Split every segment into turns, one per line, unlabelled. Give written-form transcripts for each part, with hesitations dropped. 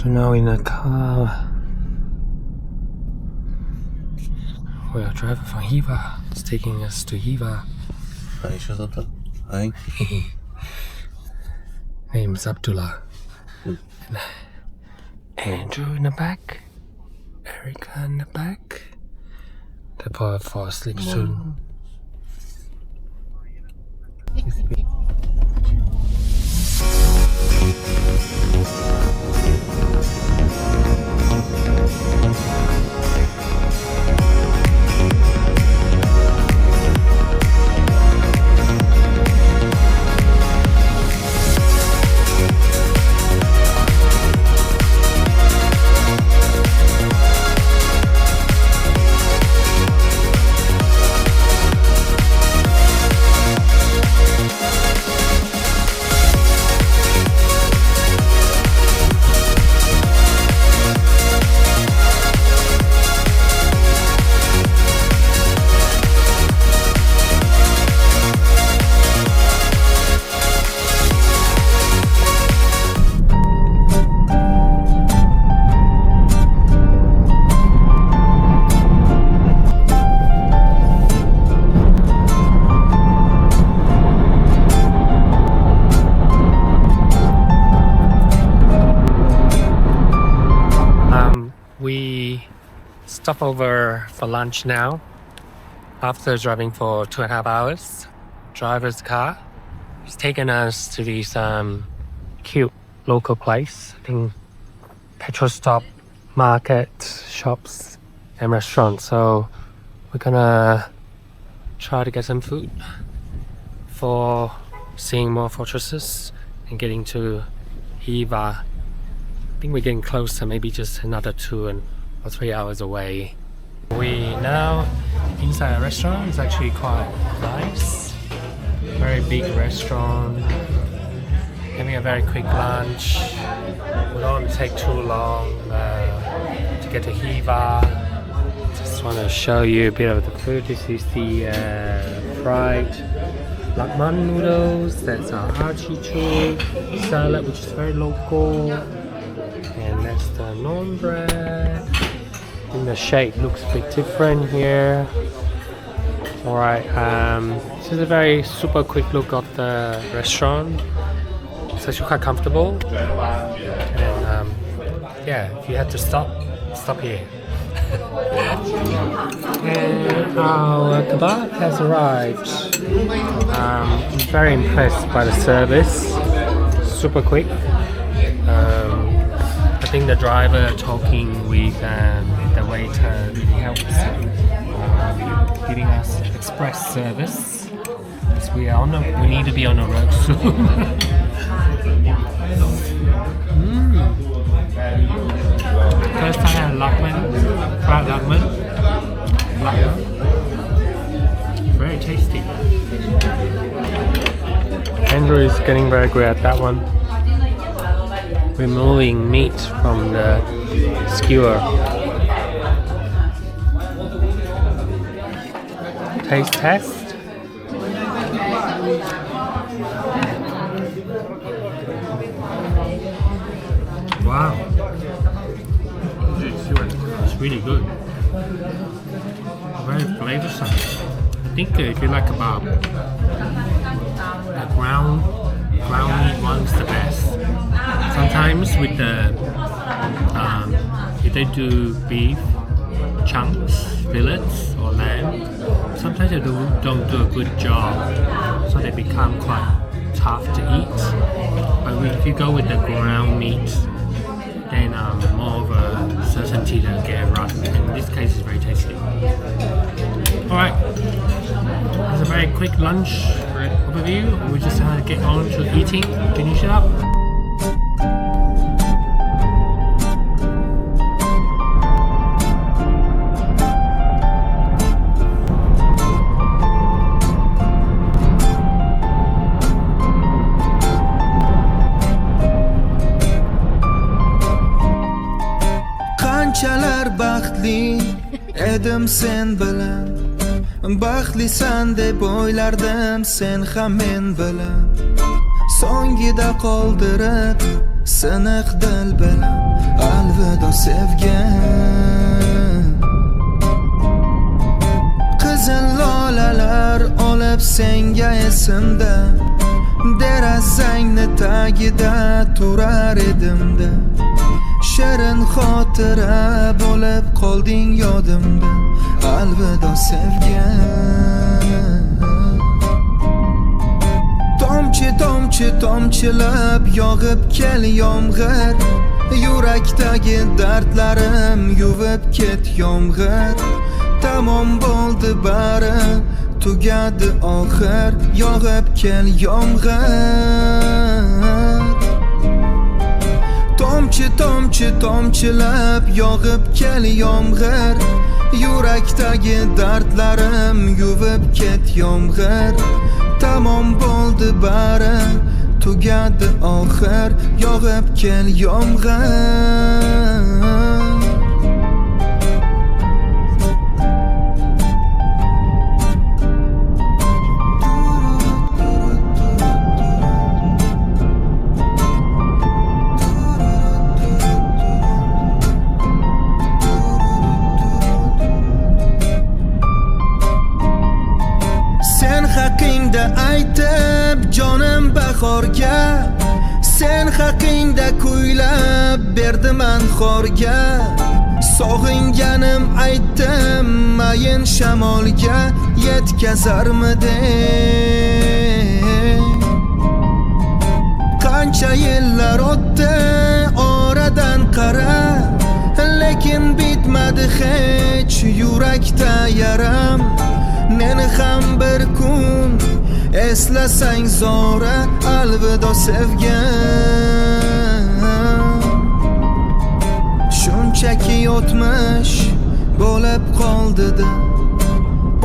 So now in a car. We are driving from Khiva. It's taking us to Khiva.
Hi.
Name's Abdullah. Andrew in the back. Erica in the back. They'll probably fall asleep soon. We stop over for lunch now after driving for 2.5 hours. Driver's car. He's taken us to this cute local place. I think petrol stop, market, shops and restaurants. So we're gonna try to get some food for seeing more fortresses and getting to Khiva. I think we're getting closer, maybe just another 2 or 3 hours away. We now inside a restaurant. It's actually quite nice. Very big restaurant. Having a very quick lunch. We don't want to take too long to get to Khiva. Just want to show you a bit of the food. This is the fried lakman noodles. That's our artichoke salad, which is very local. And that's the naan bread. And the shape looks a bit different here. Alright, this is a very super quick look of the restaurant. It's actually quite comfortable. And yeah, if you had to stop here. And our kebab has arrived. I'm very impressed by the service. Super quick. I think the driver talking with the waiter really helps, giving us express service. Because we need to be on the road soon. First time I had lakman, fried lakman. Very tasty. Andrew is getting very good at that one. Removing meat from the skewer. Taste test. Wow, it's really good. Very flavorsome. I think if you like kebab, the ground meat one's the best. Sometimes with the if they do beef chunks, fillets or lamb, sometimes they don't do a good job, so they become quite tough to eat. But if you go with the ground meat, then more of a certainty to get it right. In this case, it's very tasty. Alright, that's a very quick lunch overview. We just have to get on to eating, finish it up.
Qanchalar baxtli edim sen bilan, baxtlisan deb o'ylardim sen ham men bilan. So'ngida qoldirib siniq dil bilan alvido sevgan. Qizil lolalar olib senga esimda, derazangni tagida turar edimda, shirin xotira bo'lib qolding yodimda, alvido sevgan. Tomchi tomchi tomchilab yog'ib kel yomg'ir, yurakdagi dardlarim yuvib ket yomg'ir. Tamom bo'ldi bari, tugadi oxir, yog'ib kel yomg'ir. Tomchi tomchi tomchilab yog'ib kel yomg'ir, yurakdagi dardlarim yuvib ket yomg'ir. Tamom bo'ldi bari, tugadi oxir, yog'ib kel yomg'ir. Aytib jonim bahorga, sen haqingda kuylab berdiman xorga. Sog'inganim aytdim mayin shamolga, yetkazarmidi? Qancha yillar o'tdi oradan qara, lekin bitmadi hech yurakda yaram. Meni ham bir kun eslasang zora, alvido sevgan. Shunchaki o'tmish bo'lib qoldi-da,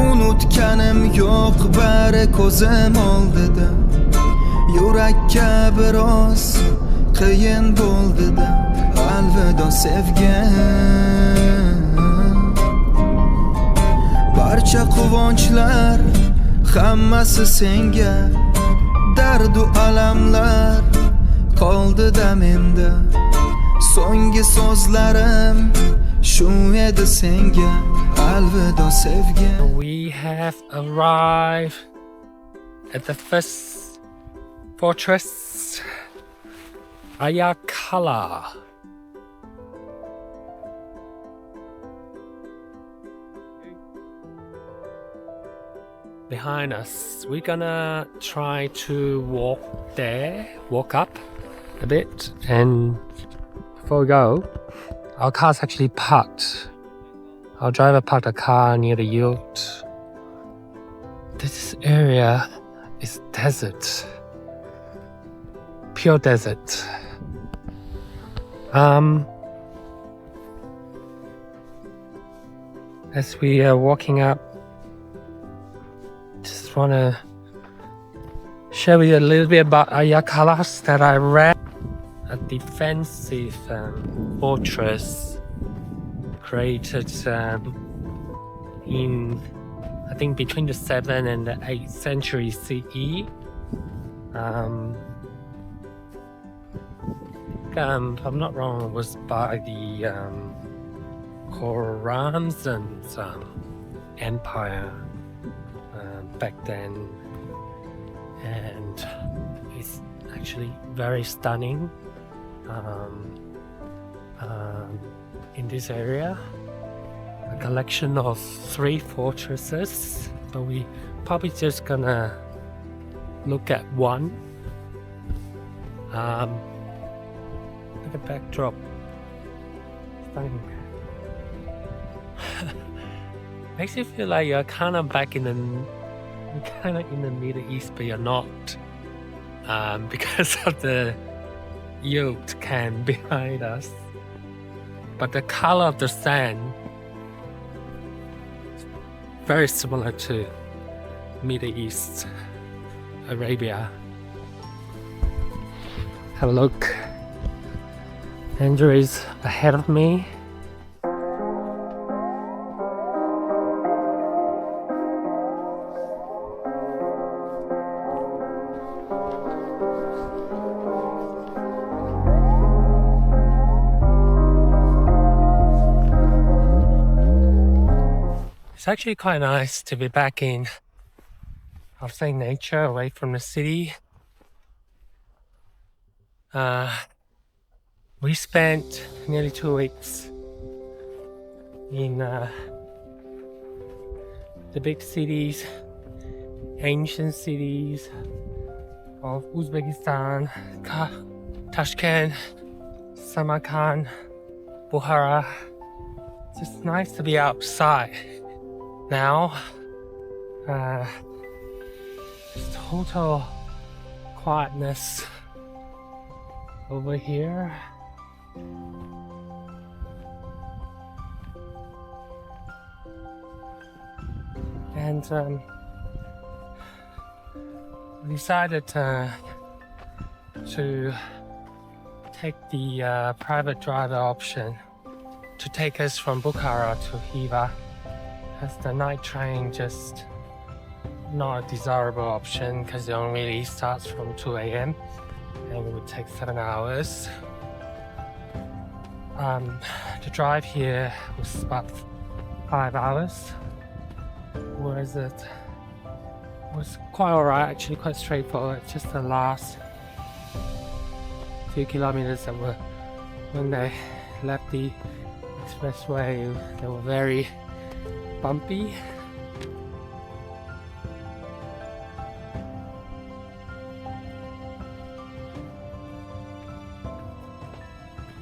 unutganim yo'q bari ko'zim oldida. Yurakka biroz qiyin bo'ldi-da, alvido sevgan. Barcha quvonchlar hammasi senga, dardu alamlar qoldi-da menda. So'nggi so'zlarim shu edi senga, alvido sevgan.
We have arrived at the first fortress, Ayaz Kala. Behind us, we're gonna try to walk up a bit, and before we go, our car's actually parked. Our driver parked a car near the yurt. This area is desert, pure desert. As we are walking up, just want to share with you a little bit about Ayaz Kala that I read. A defensive fortress created in, I think, between the 7th and the 8th century CE. If I'm not wrong, it was by the Khorezm empire back then, and it's actually very stunning in this area. A collection of 3 fortresses, but we probably just gonna look at one. Look at the backdrop, stunning. Makes you feel like you're kind of back in the Middle East, but you're not, because of the yurt camp behind us. But the color of the sand is very similar to Middle East, Arabia. Have a look. Andrew is ahead of me. It's actually quite nice to be back in, I'll say, nature, away from the city. We spent nearly 2 weeks in the big cities, ancient cities of Uzbekistan, Tashkent, Samarkand, Bukhara. It's just nice to be outside now. Just total quietness over here. And we decided to take the private driver option to take us from Bukhara to Khiva, as the night train just not a desirable option because it only really starts from 2 a.m. and it would take 7 hours. The drive here was about 5 hours, whereas it was quite alright, actually quite straightforward. Just the last few kilometers that were, when they left the expressway, they were very bumpy.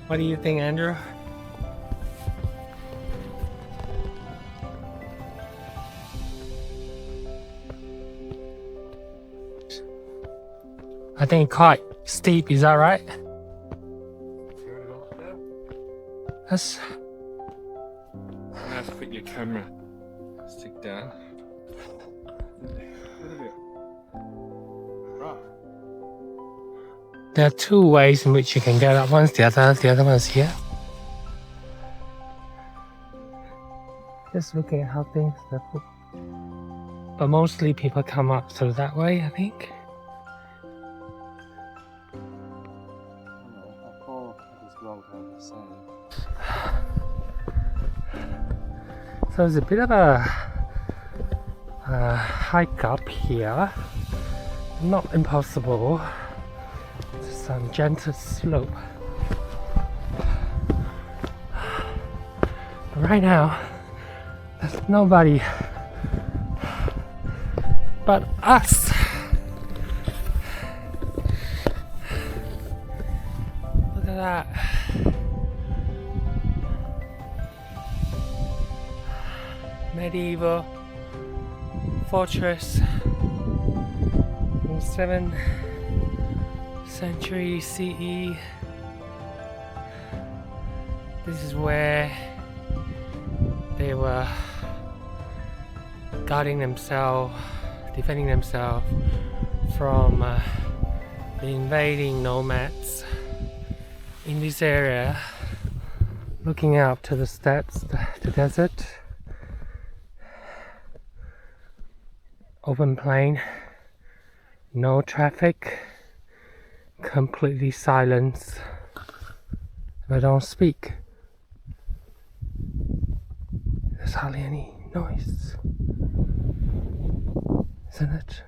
What do you think, Andrew? I think quite steep, is that right? That's...
You have to put your camera stick down.
There are two ways in which you can get up. One's the other one's here. Just looking at how things are put. But mostly people come up through that way, I think. So there's a bit of a hike up here. Not impossible. Some gentle slope. But right now, there's nobody but us. Look at that. Medieval fortress in 7th century CE. This is where they were guarding themselves, defending themselves from the invading nomads in this area, looking out to the steppes, the desert, open plain, no traffic, completely silence. If I don't speak, there's hardly any noise, isn't it?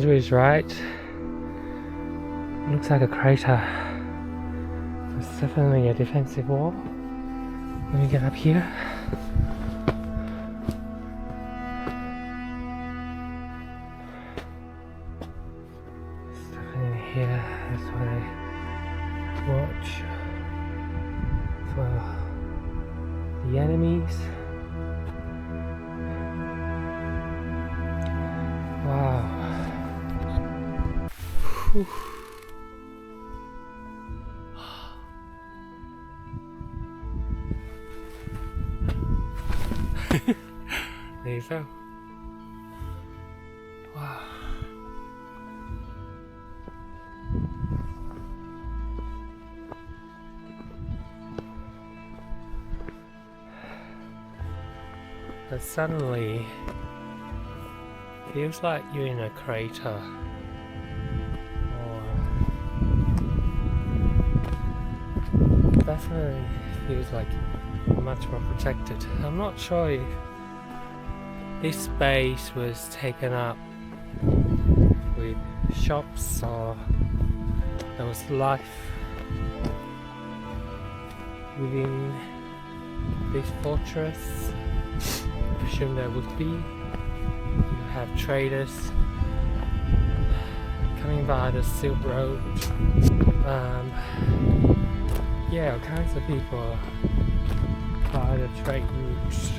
Is right. Looks like a crater. It's definitely a defensive wall. Let me get up here. It's definitely here. That's what I watch for the enemies. Wow. There you go. but suddenly feels like you're in a crater, or definitely feels like you're much more protected. I'm not sure if this space was taken up with shops or there was life within this fortress. I presume there would be. You have traders coming by the Silk Road. Yeah, all kinds of people by the trade routes.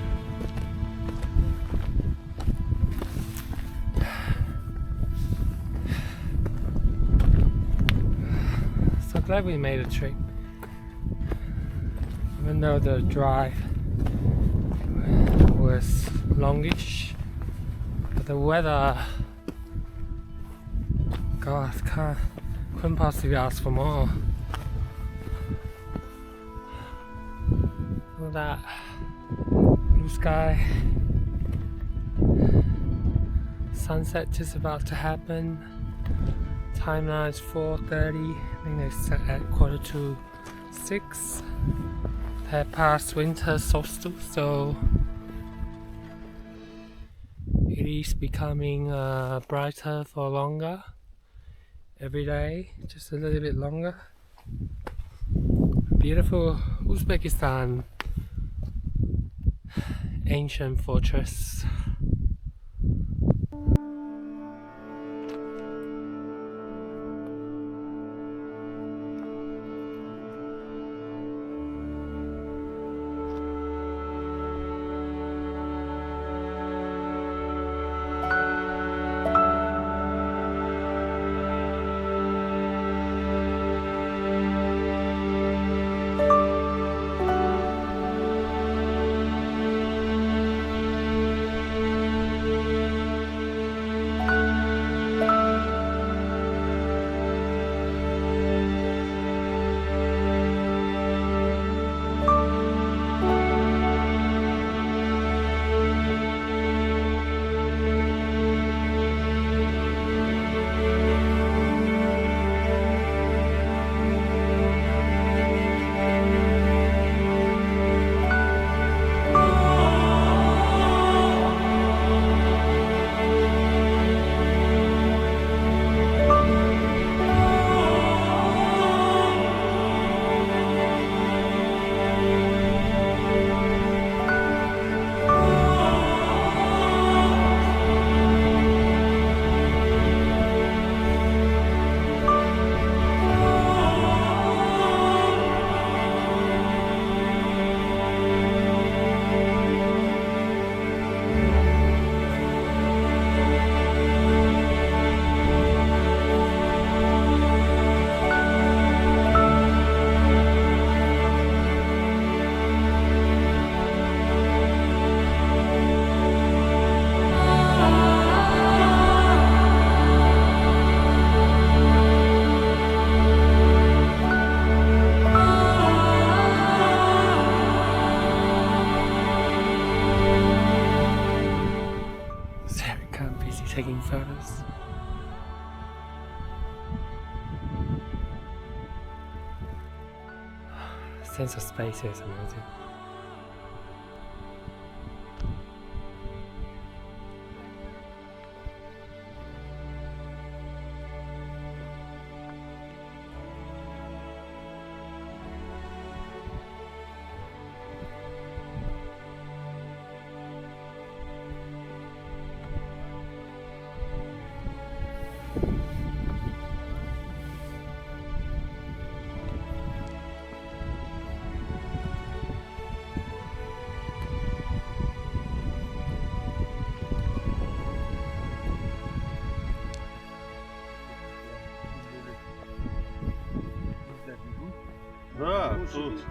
So glad we made a trip. Even though the drive was longish, but the weather, God, couldn't possibly ask for more. Look at that blue sky. Sunset just about to happen. Time now is 4:30. I think they set at 5:45. They're past winter solstice, so it is becoming brighter for longer every day, just a little bit longer. Beautiful Uzbekistan ancient fortress. Taking photos. Sense of space here is amazing.
Да, тут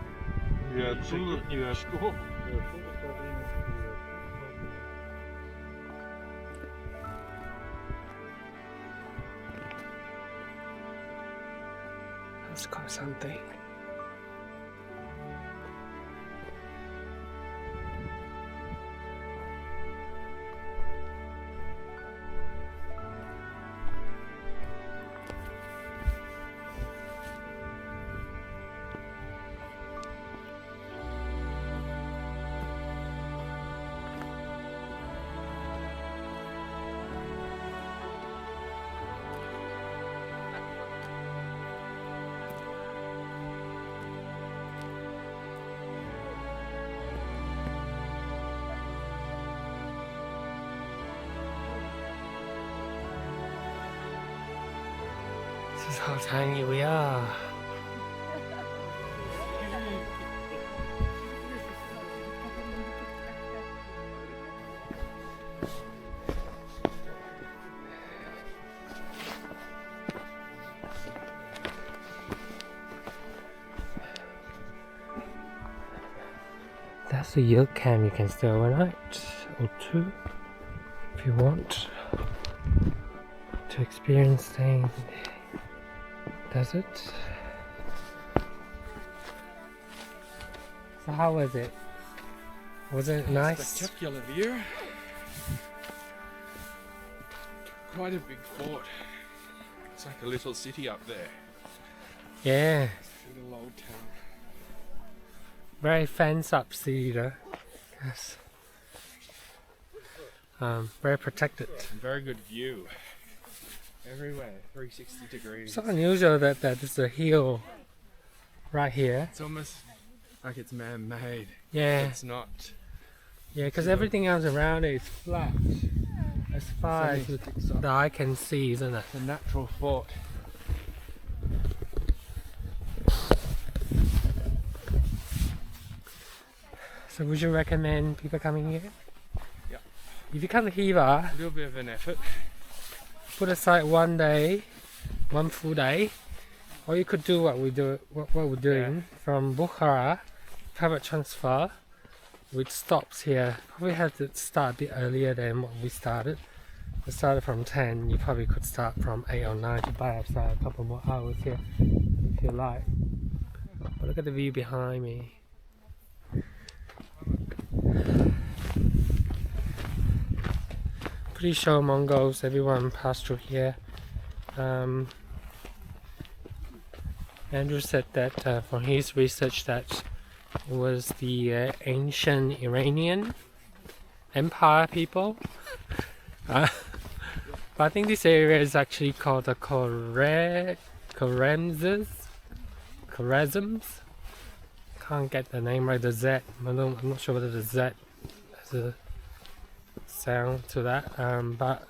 и оттуда, и оттуда.
Let's go something. This is how tiny we are. That's a yurt camp. You can stay overnight or two if you want to experience staying in the desert. So how was it? Was it nice?
Spectacular view. Quite a big fort. It's like a little city up there.
Yeah.
Little old town.
Very fenced up city though. Yes. Very protected.
And very good view. Everywhere, 360 degrees.
So unusual that there's a hill right here.
It's almost like it's man-made.
Yeah.
It's not.
Yeah, because everything else around it is flat. As far as the eye can see, isn't it?
It's a natural fort.
So would you recommend people coming here?
Yeah.
If you come to Khiva,
A little bit of an effort.
put aside one day, one full day, or you could do what we're doing from Bukhara, private transfer with stops here. Probably have to start a bit earlier than what we started. We started from 10, you probably could start from 8 or 9 to buy outside a couple more hours here if you like. But look at the view behind me. Pretty sure Mongols, everyone passed through here. Andrew said that from his research that it was the ancient Iranian Empire people. But I think this area is actually called the Khorezms. Can't get the name right, the Z. I'm not sure whether the Z has a sound to that. But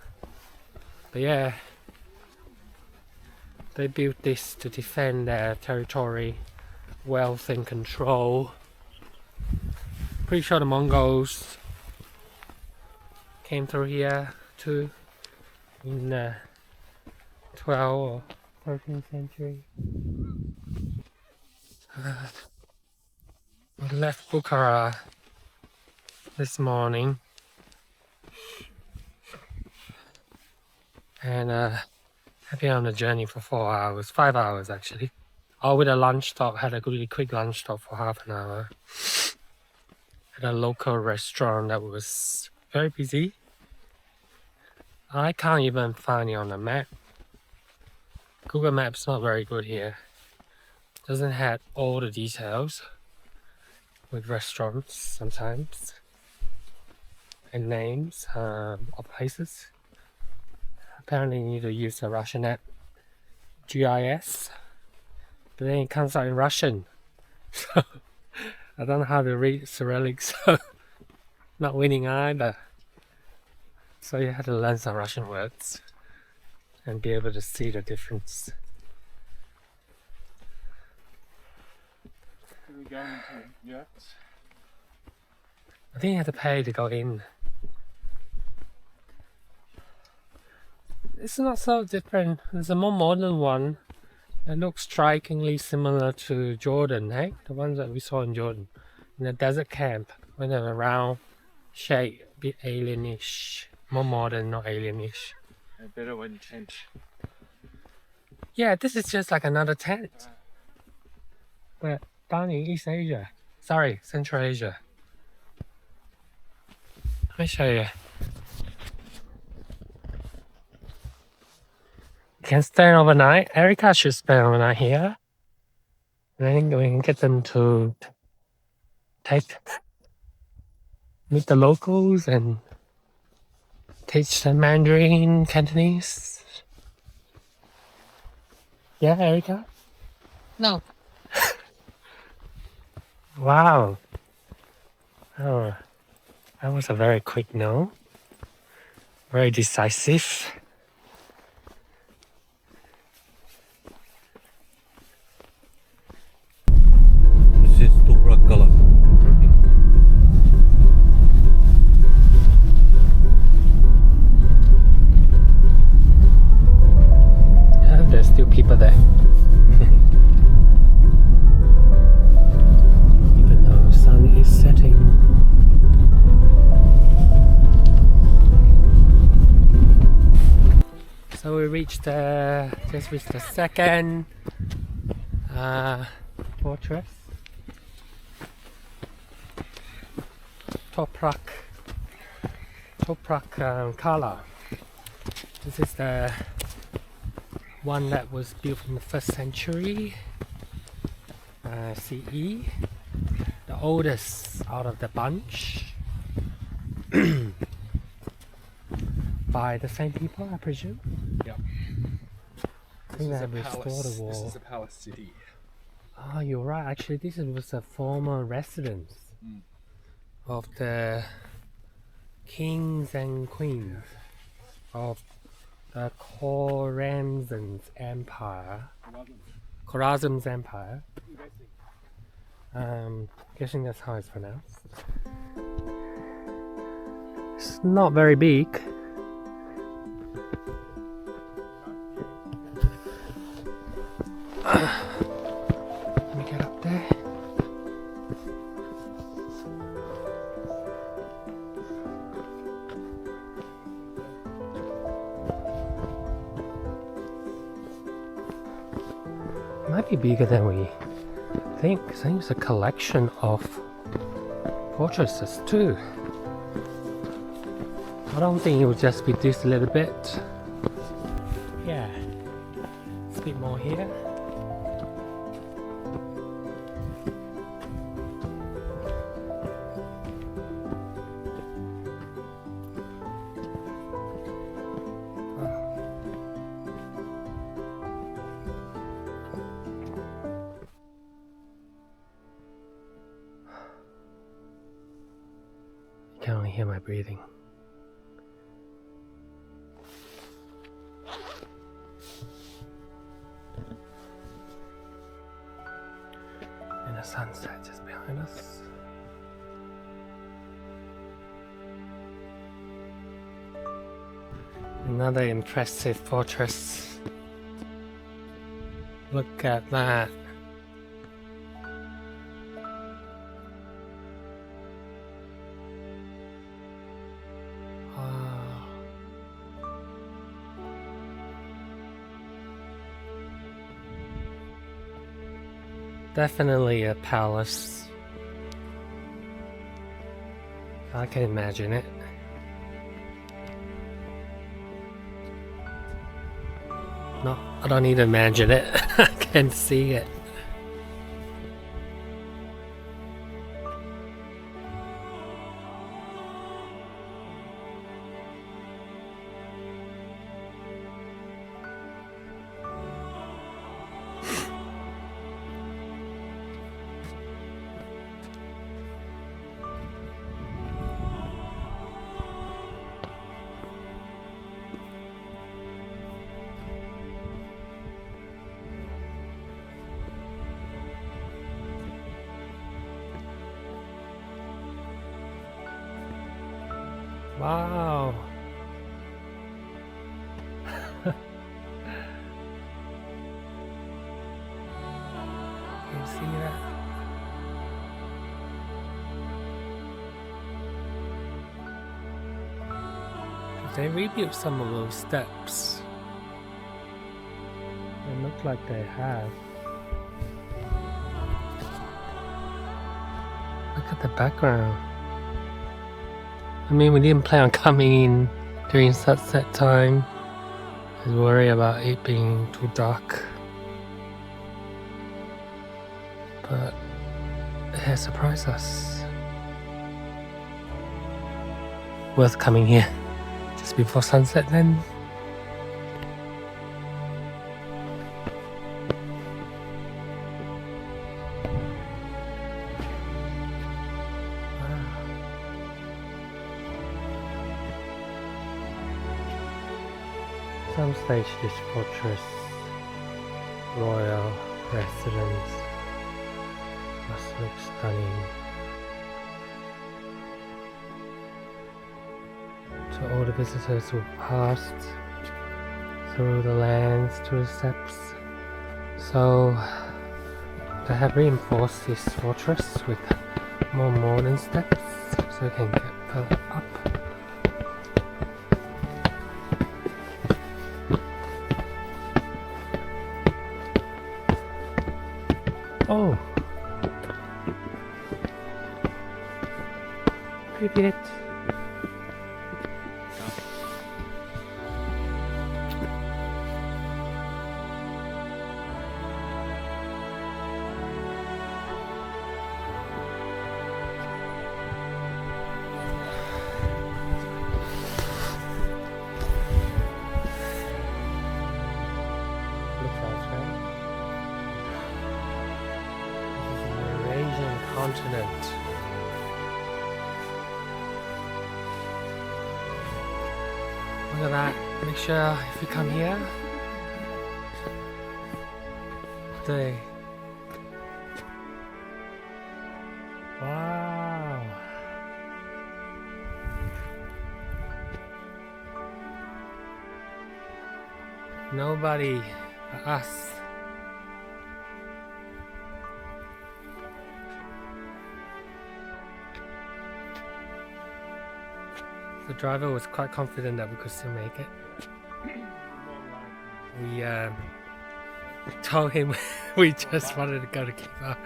yeah, they built this to defend their territory, wealth and control. Pretty sure the Mongols came through here too in 12th or 13th century. We left Bukhara this morning and have been on the journey for 4 hours, 5 hours actually. All with a lunch stop, had a really quick lunch stop for half an hour at a local restaurant that was very busy. I can't even find it on the map. Google Maps not very good here. Doesn't have all the details with restaurants sometimes and names of places. Apparently you need to use the Russian app GIS, but then it comes out in Russian. So I don't know how to read Cyrillic, so not winning either. So you have to learn some Russian words and be able to see the difference.
Are we going to yurts?
I think you have to pay to go in. It's not so different. There's a more modern one that looks strikingly similar to Jordan, hey? The ones that we saw in Jordan. In the desert camp, when they're round shape, a bit alienish. More modern, not alienish.
A better one tent.
Yeah, this is just like another tent. But down in East Asia. Sorry, Central Asia. Let me show you. You can stay overnight. Erica should spend overnight here. And I think we can get them to meet the locals and teach them Mandarin, Cantonese. Yeah, Erica?
No.
Wow. Oh, that was a very quick no. Very decisive. deeper there. Even though the sun is setting. So we reached just reached the second fortress, Topraq Kala. This is the one that was built in the 1st century CE, the oldest out of the bunch. By the same people, I presume?
Yep.
I think they have restored the wall.
This is a palace city.
Oh, you're right. Actually, this was a former residence of the kings and queens of the Khorezm's empire. Khorezm's empire. Guessing that's how it's pronounced. It's not very big. Let me get up there. It might be bigger than we think. I think it's a collection of fortresses too. I don't think it would just be this little bit. Yeah, it's a bit more here. You can only hear my breathing. And the sunset just behind us. Another impressive fortress. Look at that. Wow. Definitely a palace. I can imagine it. No, I don't need to imagine it. I can see it. Wow. Can you see that? They rebuilt some of those steps. They look like they have. Look at the background. I mean, we didn't plan on coming in during sunset time. I was worried about it being too dark. But it has surprised us. Worth coming here just before sunset then. Some stage this fortress, royal residence, must look stunning. To all the visitors who passed through the lands to the steps, So they have reinforced this fortress with more modern steps so you can get further up. Oh! Привет! Continent. Look at that. Make sure if you come here. Day. Wow. Nobody but us. The driver was quite confident that we could still make it. We told him we just wanted to go to Khiva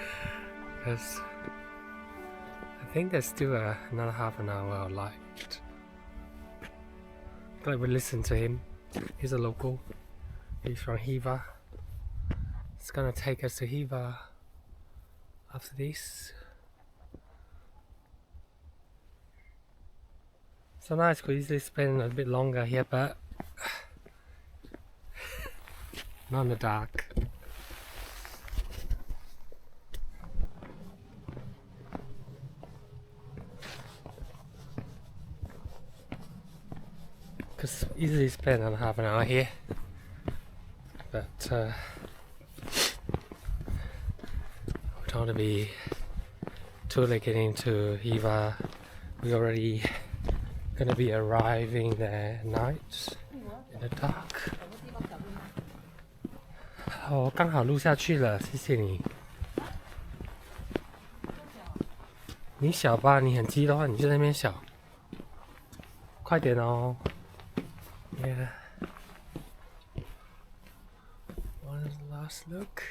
because I think there's still another half an hour left. Glad we listened to him. He's a local. He's from Khiva. It's gonna take us to Khiva after this. So nice, could easily spend a bit longer here, but not in the dark. Because easily spend another half an hour here, but we don't want to be too late getting to Khiva. We already gonna be arriving there at night in the dark. 哦，刚好录下去了，谢谢你。你小吧，你很急的话，你就在那边小，快点哦。Yeah. One last look.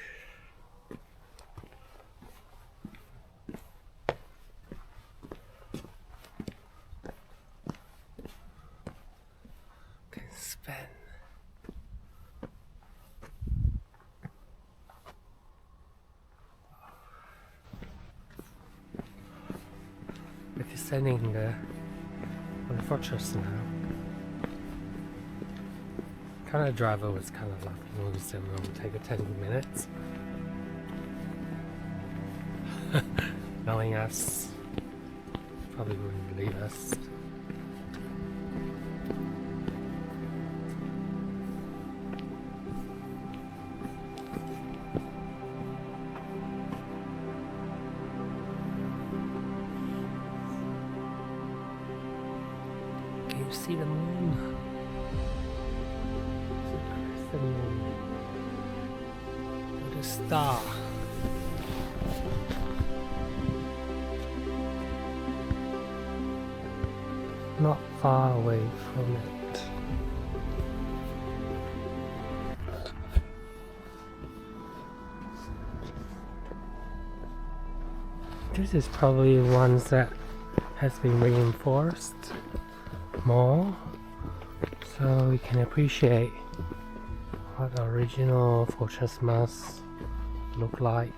We're descending on the fortress now. Kind of driver was kind of lucky when we said we would take a 10 minutes. Knowing us, probably wouldn't believe us. Can you see the moon? The moon. What a star. Not far away from it. This is probably ones that has been reinforced more, so we can appreciate what the original fortress must look like.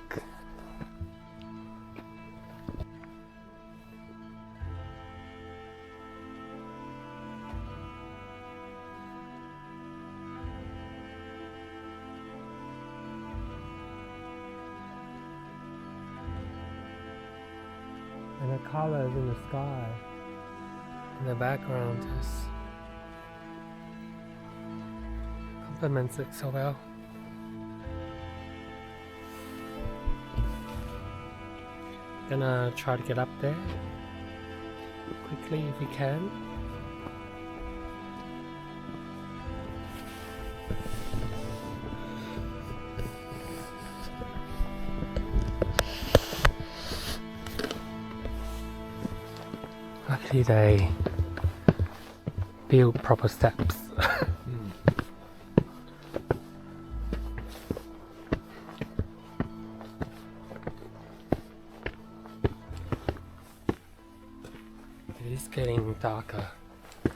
And the colors in the sky, in the background, just complements it so well. Gonna try to get up there quickly if we can. Luckily they build proper steps. It is getting darker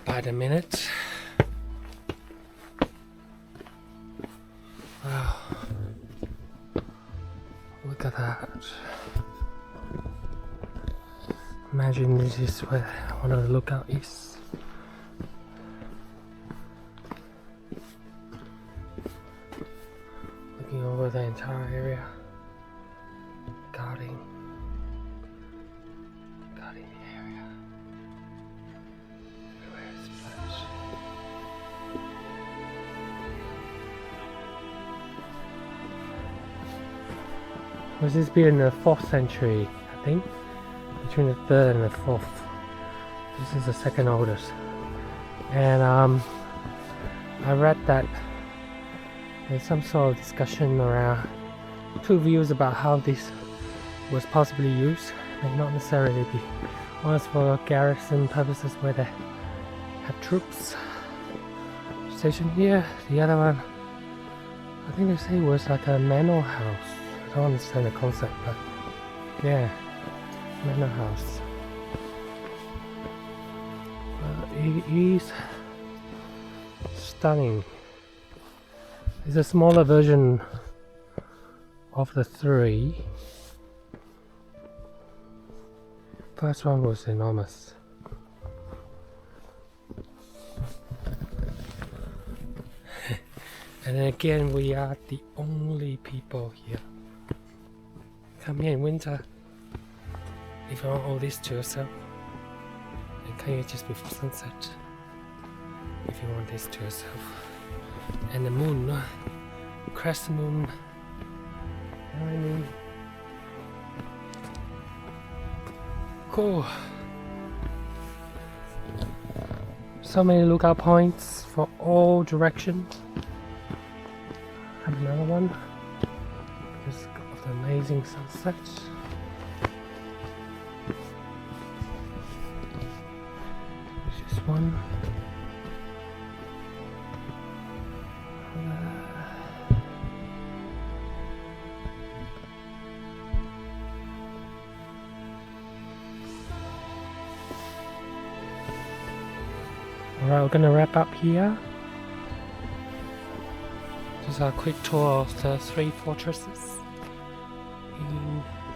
by the minute. Wow. Look at that. Imagine this is where one of the lookout is. Looking over the entire area. Guarding the area. Everywhere is flash. Was this built in the 4th century, I think? Between the 3rd and the 4th. This is the 2nd oldest. And I read that there's some sort of discussion around 2 views about how this was possibly used. May not necessarily be. One is for garrison purposes where they had troops stationed here. The other one, I think they say was like a manor house. I don't understand the concept, but yeah, manor house. It is stunning. It's a smaller version of the 3. First one was enormous. And then again, we are the only people here. Come here in winter. If you want all this to yourself, and come here just before sunset. If you want this to yourself. And the moon, crescent moon. You know what I mean? Cool. So many lookout points for all directions. Have another one because of the amazing sunset. There's just one. Alright, we're gonna wrap up here. Just a quick tour of the 3 fortresses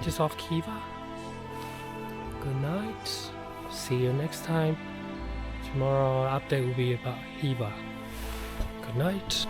just off Khiva. Good night. See you next time. Tomorrow update will be about Khiva. Good night.